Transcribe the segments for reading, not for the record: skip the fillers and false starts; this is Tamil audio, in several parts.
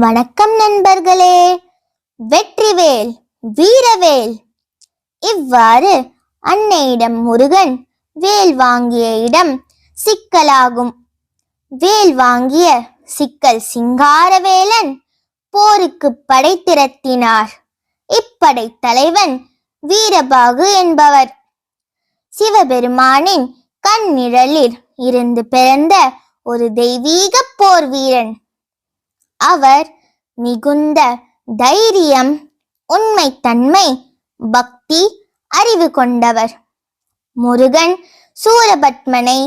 வணக்கம் நண்பர்களே. வெற்றிவேல் வீரவேல். இவ்வாறு அன்னையிடம் முருகன் வேல் வாங்கிய இடம் சிக்கலாகும். வேல் வாங்கிய சிக்கல் சிங்காரவேலன் போருக்கு படை திரட்டினார். இப்படை தலைவன் வீரபாகு என்பவர். சிவபெருமானின் கண்ணிழலில் இருந்து பிறந்த ஒரு தெய்வீக போர் வீரன். அவர் மிகுந்த தைரியம், உண்மைத்தன்மை, பக்தி, அறிவு கொண்டவர். முருகன் சூரபத்மனை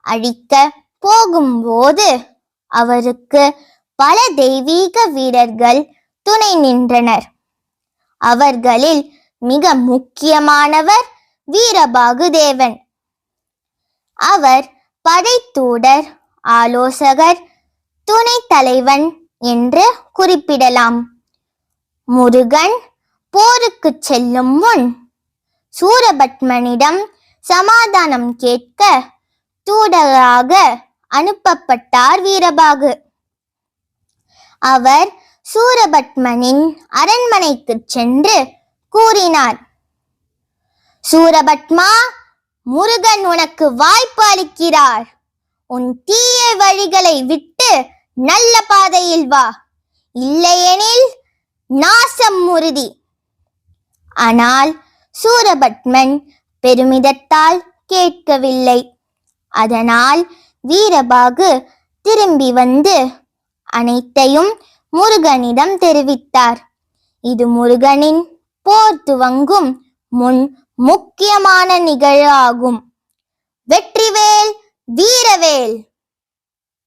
அழிக்க போகும்போது அவருக்கு பல தெய்வீக வீரர்கள் துணை நின்றனர். அவர்களில் மிக முக்கியமானவர் வீரபாகு தேவன். அவர் படைத்தூடர், ஆலோசகர், துணை தலைவன் என்று குறிப்பிடலாம். முருகன் போருக்கு செல்லும் முன் சூரபத்மனிடம் சமாதானம் கேட்க தூதராக அனுப்பப்பட்டார் வீரபாகு. அவர் சூரபத்மனின் அரண்மனைக்கு சென்று கூறினார், சூரபத்மா, முருகன் உனக்கு வாய்ப்பு அளிக்கிறார். உன் தீய வழிகளை விட்டு நல்ல பாதையில் வா, இல்லையெனில் நாசம் உறுதி. ஆனால் சூரபத்மன் பெருமிதத்தால் கேட்கவில்லை. அதனால் வீரபாகு திரும்பி வந்து அனைத்தையும் முருகனிடம் தெரிவித்தார். இது முருகனின் போர் துவங்கும் முன் முக்கியமான நிகழ்வு ஆகும். வெற்றிவேல் வீரவேல்.